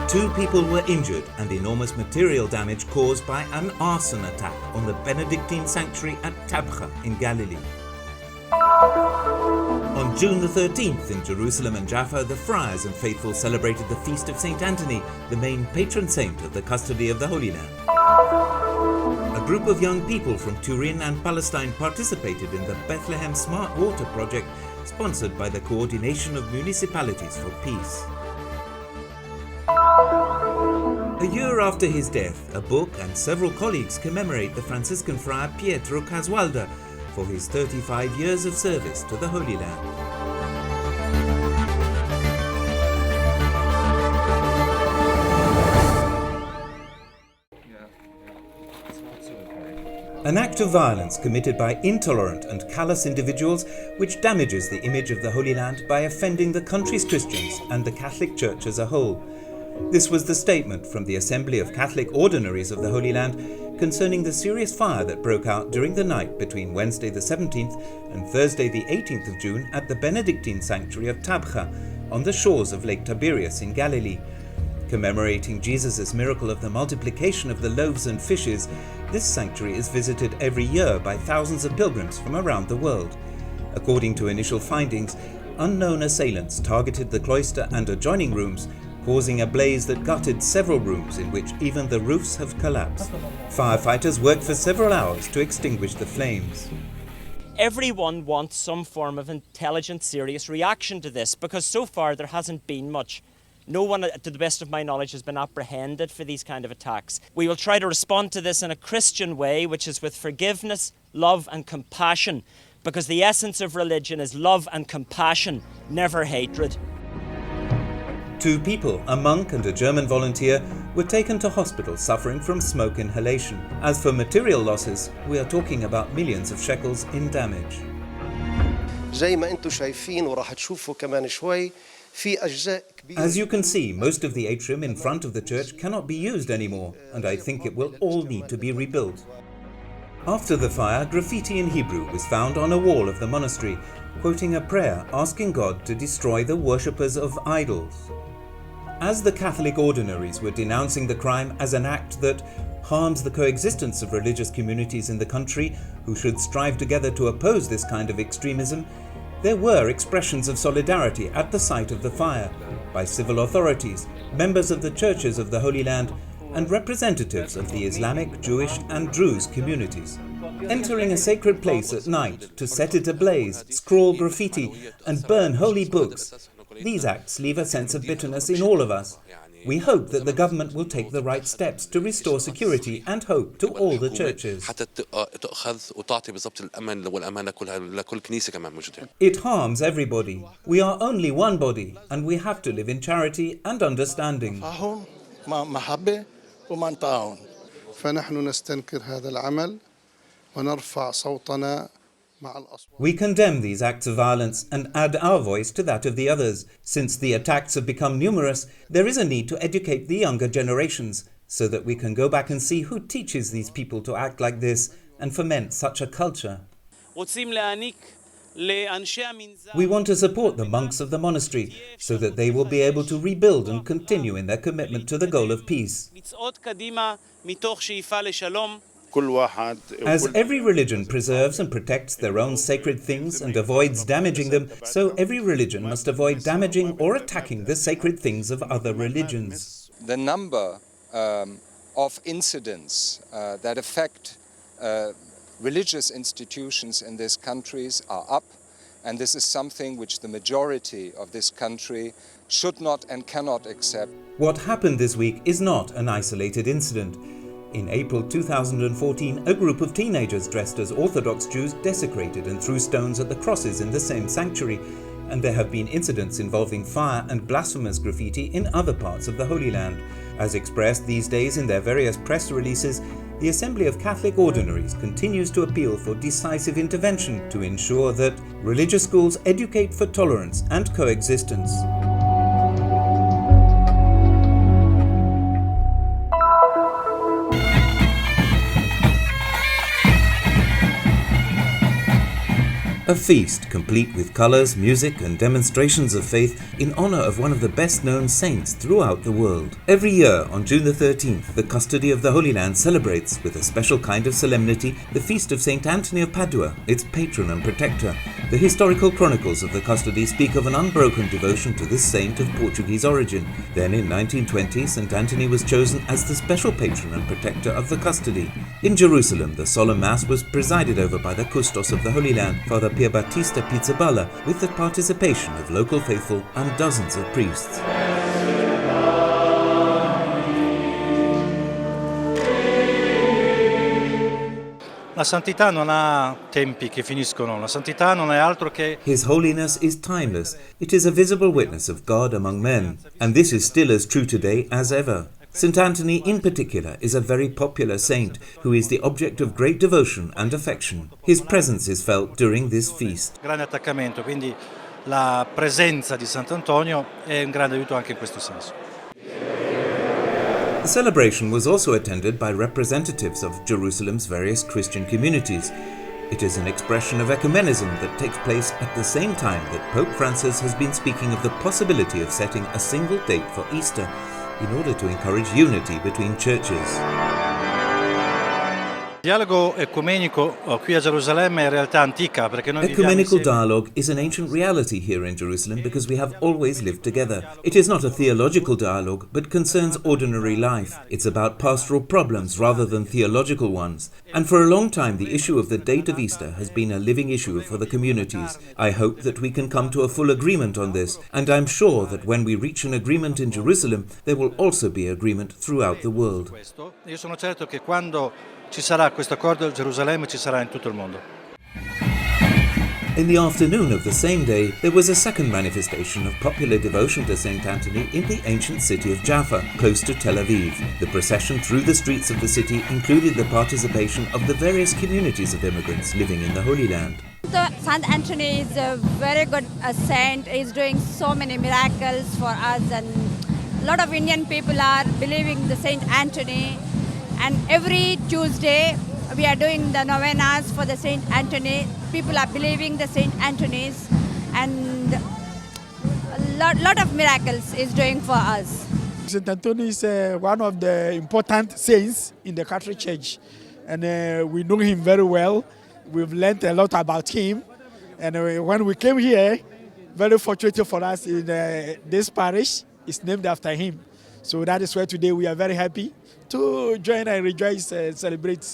2 people were injured and enormous material damage caused by an arson attack on the Benedictine sanctuary at Tabgha in Galilee. On June the 13th in Jerusalem and Jaffa, the friars and faithful celebrated the feast of St. Anthony, the main patron saint of the custody of the Holy Land. A group of young people from TURIN and Palestine participated in the Bethlehem Smart Water project sponsored by the Coordination of Municipalities for Peace. A year after his death, a book and several colleagues commemorate the Franciscan friar Pietro Kaswalder for his 35 years of service to the Holy Land. An act of violence committed by intolerant and callous individuals which damages the image of the Holy Land by offending the country's Christians and the Catholic Church as a whole. This was the statement from the Assembly of Catholic Ordinaries of the Holy Land concerning the serious fire that broke out during the night between Wednesday the 17th and Thursday the 18th of June at the Benedictine sanctuary of Tabgha on the shores of Lake Tiberias in Galilee. Commemorating Jesus' miracle of the multiplication of the loaves and fishes, this sanctuary is visited every year by thousands of pilgrims from around the world. According to initial findings, unknown assailants targeted the cloister and adjoining rooms, causing a blaze that gutted several rooms in which even the roofs have collapsed. Firefighters worked for several hours to extinguish the flames. Everyone wants some form of intelligent, serious reaction to this, because so far there hasn't been much. No one, to the best of my knowledge, has been apprehended for these kind of attacks. We will try to respond to this in a Christian way, which is with forgiveness, love and compassion, because the essence of religion is love and compassion, never hatred. 2 people, a monk and a German volunteer, were taken to hospital suffering from smoke inhalation. As for material losses, we are talking about millions of shekels in damage. As you can see, most of the atrium in front of the church cannot be used anymore, and I think it will all need to be rebuilt. After the fire, graffiti in Hebrew was found on a wall of the monastery, quoting a prayer asking God to destroy the worshippers of idols. As the Catholic ordinaries were denouncing the crime as an act that harms the coexistence of religious communities in the country who should strive together to oppose this kind of extremism, there were expressions of solidarity at the site of the fire by civil authorities, members of the churches of the Holy Land, and representatives of the Islamic, Jewish and Druze communities. Entering a sacred place at night to set it ablaze, scrawl graffiti and burn holy books, these acts leave a sense of bitterness in all of us. We hope that the government will take the right steps to restore security and hope to all the churches. It harms everybody. We are only one body, and we have to live in charity and understanding. We condemn these acts of violence and add our voice to that of the others. Since the attacks have become numerous, there is a need to educate the younger generations so that we can go back and see who teaches these people to act like this and foment such a culture. We want to support the monks of the monastery so that they will be able to rebuild and continue in their commitment to the goal of peace. As every religion preserves and protects their own sacred things and avoids damaging them, so every religion must avoid damaging or attacking the sacred things of other religions. The number of incidents that affect religious institutions in these countries are up, and this is something which the majority of this country should not and cannot accept. What happened this week is not an isolated incident. In April 2014, a group of teenagers dressed as Orthodox Jews desecrated and threw stones at the crosses in the same sanctuary, and there have been incidents involving fire and blasphemous graffiti in other parts of the Holy Land. As expressed these days in their various press releases, the Assembly of Catholic Ordinaries continues to appeal for decisive intervention to ensure that religious schools educate for tolerance and coexistence. A feast complete with colors, music and demonstrations of faith in honor of one of the best-known saints throughout the world. Every year on June the 13th, the Custody of the Holy Land celebrates, with a special kind of solemnity, the feast of St. Anthony of Padua, its patron and protector. The historical chronicles of the Custody speak of an unbroken devotion to this saint of Portuguese origin. Then in 1920, St. Anthony was chosen as the special patron and protector of the Custody. In Jerusalem, the solemn mass was presided over by the Custos of the Holy Land, Father Pierbattista Pizzaballa, with the participation of local faithful and dozens of priests. La santità non ha tempi che finiscono. La santità non è altro che... His holiness is timeless. It is a visible witness of God among men, and this is still as true today as ever. St. Anthony in particular is a very popular saint who is the object of great devotion and affection. His presence is felt during this feast. Grande attaccamento, quindi la presenza di Sant'Antonio è un grande aiuto anche in questo senso. The celebration was also attended by representatives of Jerusalem's various Christian communities. It is an expression of ecumenism that takes place at the same time that Pope Francis has been speaking of the possibility of setting a single date for Easter in order to encourage unity between churches. Il dialogo ecumenico qui a Gerusalemme è in realtà antica perché noi Ecumenical dialogue is an ancient reality here in Jerusalem because we have always lived together. It is not a theological dialogue but concerns ordinary life. It's about pastoral problems rather than theological ones. And for a long time the issue of the date of Easter has been a living issue for the communities. I hope that we can come to a full agreement on this, and I'm sure that when we reach an agreement in Jerusalem there will also be agreement throughout the world. Io sono certo che quando ci sarà questo accordo a Gerusalemme, ci sarà in tutto il mondo. In the afternoon of the same day, there was a second manifestation of popular devotion to St. Anthony in the ancient city of Jaffa, close to Tel Aviv. The procession through the streets of the city included the participation of the various communities of immigrants living in the Holy Land. Saint Anthony is a very good saint. He's doing so many miracles for us, and a lot of Indian people are believing the Saint Anthony. And every Tuesday we are doing the novenas for the Saint Anthony. People are believing the Saint Anthony's, and a lot of miracles is doing for us. Saint Anthony is one of the important saints in the Catholic Church, and we know him very well. We've learned a lot about him, and when we came here, very fortunate for us in this parish is named after him. So that is why today we are very happy to join and rejoice and celebrate.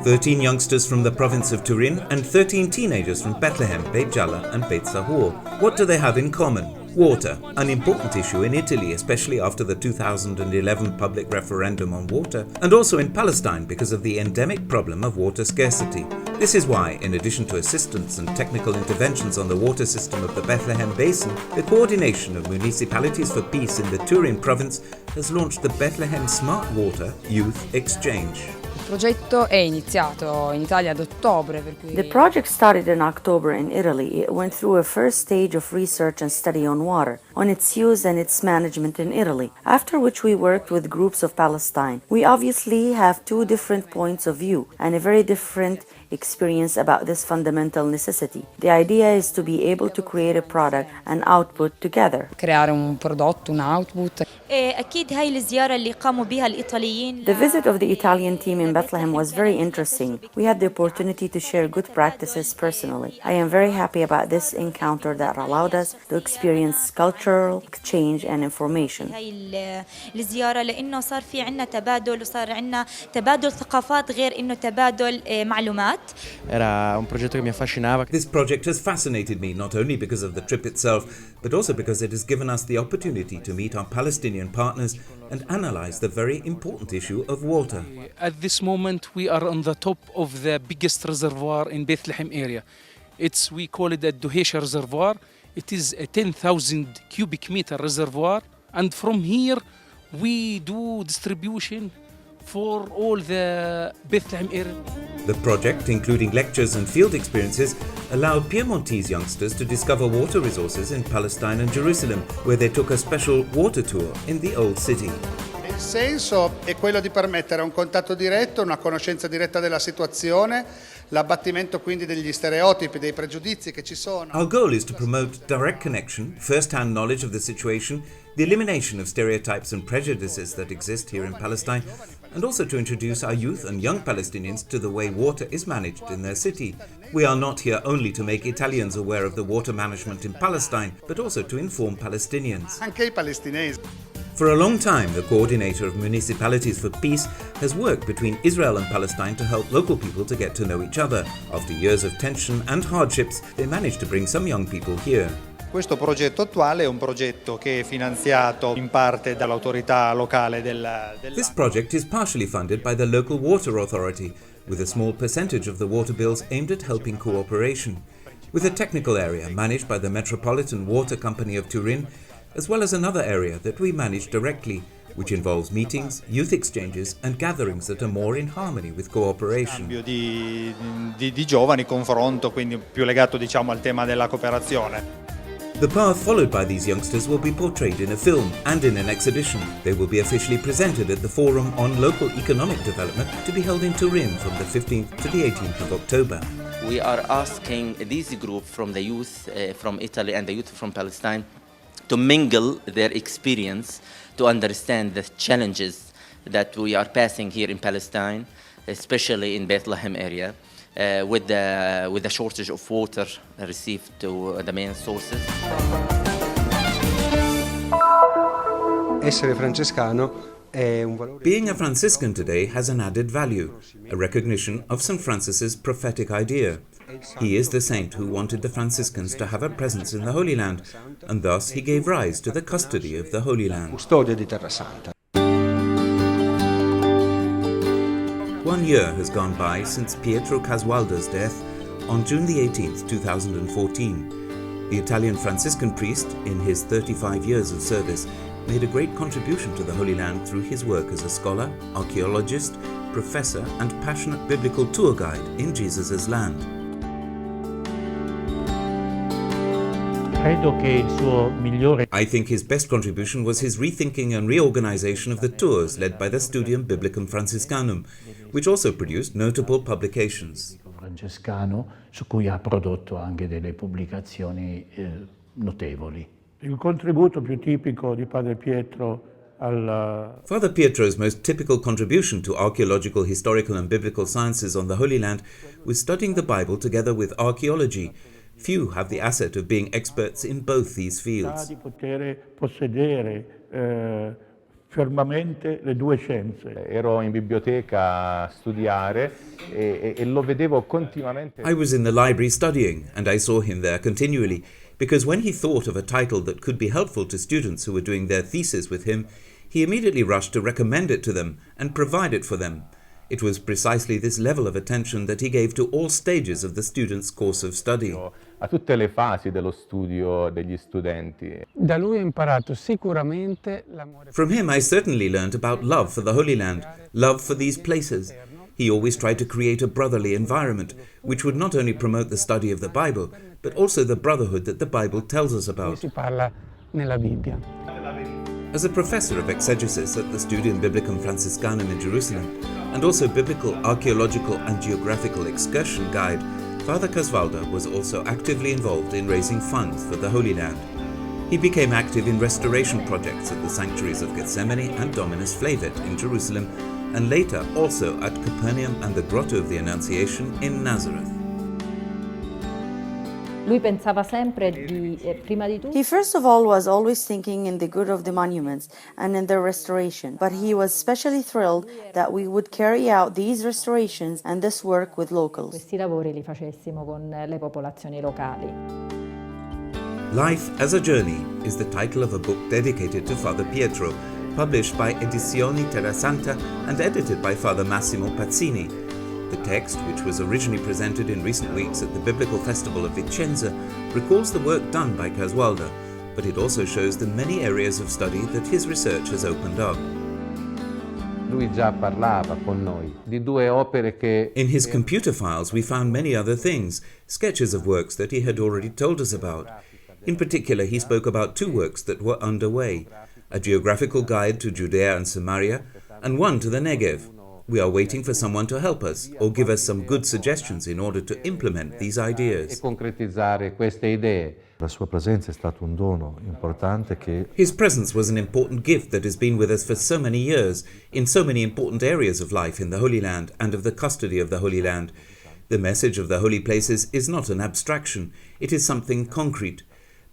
"13 youngsters from the province of Turin and 13 teenagers from Bethlehem, Beit Jala and Beit Sahur. What do they have in common? Water, an important issue in Italy, especially after the 2011 public referendum on water, and also in Palestine because of the endemic problem of water scarcity. This is why, in addition to assistance and technical interventions on the water system of the Bethlehem Basin, the Coordination of Municipalities for Peace in the Turin province has launched the Bethlehem Smart Water Youth Exchange. Il progetto è iniziato in Italia ad ottobre. The project started in October in Italy. It went through a first stage of research and study on water, on its use and its management in Italy, after which we worked with groups of Palestine. We obviously have two different points of view and a very different experience about this fundamental necessity. The idea is to be able to create a product and output together. Creare un prodotto, un output. أكيد هاي الزيارة اللي قاموا بها الإيطاليين. The visit of the Italian team in Bethlehem was very interesting. We had the opportunity to share good practices personally. I am very happy about this encounter that allowed us to experience cultural exchange and information. هاي الزيارة لأنه صار في عنا تبادل وصار عنا تبادل ثقافات غير إنه تبادل معلومات. Era un progetto che mi affascinava. This project has fascinated me not only because of the trip itself, but also because it has given us the opportunity to meet our Palestinian partners and analyze the very important issue of water. At this moment we are on the top of the biggest reservoir in Bethlehem area. We call it the Duhesha Reservoir. It is a 10,000 cubic meter reservoir, and from here we do distribution for all the Bethlehem area. The project, including lectures and field experiences, allowed Piemontese youngsters to discover water resources in Palestine and Jerusalem, where they took a special water tour in the Old City. Il senso è quello di permettere un contatto diretto, una conoscenza diretta della situazione, l'abbattimento quindi degli stereotipi, dei pregiudizi che ci sono. Our goal is to promote direct connection, first-hand knowledge of the situation, the elimination of stereotypes and prejudices that exist here in Palestine, and also to introduce our youth and young Palestinians to the way water is managed in their city. We are not here only to make Italians aware of the water management in Palestine, but also to inform Palestinians. Anche i palestinesi. For a long time, the coordinator of Municipalities for Peace has worked between Israel and Palestine to help local people to get to know each other. After years of tension and hardships, they managed to bring some young people here. Questo progetto attuale è un progetto che è finanziato in parte dall'autorità locale This project is partially funded by the local water authority, with a small percentage of the water bills aimed at helping cooperation, with a technical area managed by the Metropolitan Water Company of Turin, as well as another area that we manage directly, which involves meetings, youth exchanges and gatherings that are more in harmony with cooperation. Cambio di giovani, confronto, quindi più legato diciamo al tema della cooperazione. The path followed by these youngsters will be portrayed in a film and in an exhibition. They will be officially presented at the Forum on Local Economic Development to be held in Turin from the 15th to the 18th of October. We are asking this group from the youth from Italy and the youth from Palestine to mingle their experience to understand the challenges that we are passing here in Palestine, especially in Bethlehem area. With the shortage of water received to the main sources. Essere francescano è un valore. Being a Franciscan today has an added value, a recognition of St. Francis's prophetic idea. He is the saint who wanted the Franciscans to have a presence in the Holy Land, and thus he gave rise to the custody of the Holy Land. Custodia di Terra Santa. 1 year has gone by since Pietro Kaswalder's death on June the 18th, 2014. The Italian Franciscan priest, in his 35 years of service, made a great contribution to the Holy Land through his work as a scholar, archaeologist, professor and passionate biblical tour guide in Jesus' land. I think his best contribution was his rethinking and reorganization of the tours led by the Studium Biblicum Franciscanum, which also produced notable publications. Francescano, su cui ha prodotto anche delle pubblicazioni notevoli. Il contributo più tipico di Padre Pietro Father Pietro's most typical contribution to archaeological, historical and biblical sciences on the Holy Land was studying the Bible together with archaeology. Few have the asset of being experts in both these fields. Di poter possedere fermamente le due scienze. Ero in biblioteca a studiare e lo vedevo continuamente. I was in the library studying and I saw him there continually, because when he thought of a title that could be helpful to students who were doing their thesis with him, he immediately rushed to recommend it to them and provide it for them. It was precisely this level of attention that he gave to all stages of the students' course of study. A tutte le fasi dello studio degli studenti. Da lui ho imparato sicuramente l'amore. From him I certainly learned about love for the Holy Land, love for these places. He always tried to create a brotherly environment, which would not only promote the study of the Bible, but also the brotherhood that the Bible tells us about. Si parla nella Bibbia. As a professor of exegesis at the Studium Biblicum Franciscanum in Jerusalem, and also biblical, archaeological and geographical excursion guide, Father Kaswalder was also actively involved in raising funds for the Holy Land. He became active in restoration projects at the sanctuaries of Gethsemane and Dominus Flevit in Jerusalem, and later also at Capernaum and the Grotto of the Annunciation in Nazareth. Lui pensava sempre prima di tutto. He first of all was always thinking in the good of the monuments and in their restoration, but he was especially thrilled that we would carry out these restorations and this work with locals. Questi lavori li facessimo con le popolazioni locali. Life as a Journey is the title of a book dedicated to Father Pietro, published by Edizioni Terra Santa and edited by Father Massimo Pazzini. The text, which was originally presented in recent weeks at the Biblical Festival of Vicenza, recalls the work done by Kaswalder, but it also shows the many areas of study that his research has opened up. Lui già parlava con noi di due opere che. In his computer files we found many other things, sketches of works that he had already told us about. In particular, he spoke about two works that were underway. a geographical guide to Judea and Samaria, and one to the Negev. We are waiting for someone to help us or give us some good suggestions in order to implement these ideas. Concretizzare queste idee. La sua presenza è stato un dono importante che His presence was an important gift that has been with us for so many years, in so many important areas of life in the Holy Land and of the custody of the Holy Land. The message of the holy places is not an abstraction, it is something concrete,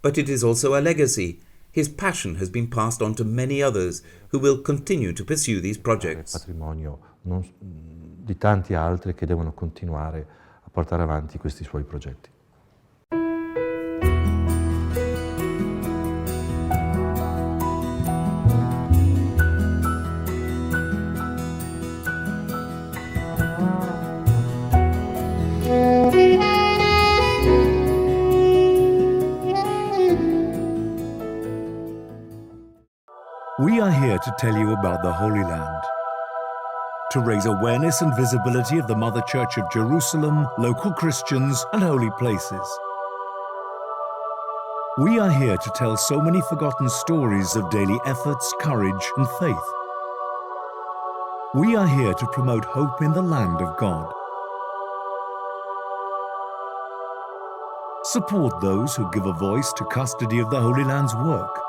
but it is also a legacy. His passion has been passed on to many others who will continue to pursue these projects. Patrimonio di tanti altri che devono continuare a portare avanti questi suoi progetti. We are here to tell you about the Holy Land, to raise awareness and visibility of the Mother Church of Jerusalem, local Christians, and holy places. We are here to tell so many forgotten stories of daily efforts, courage, and faith. We are here to promote hope in the land of God. Support those who give a voice to custody of the Holy Land's work.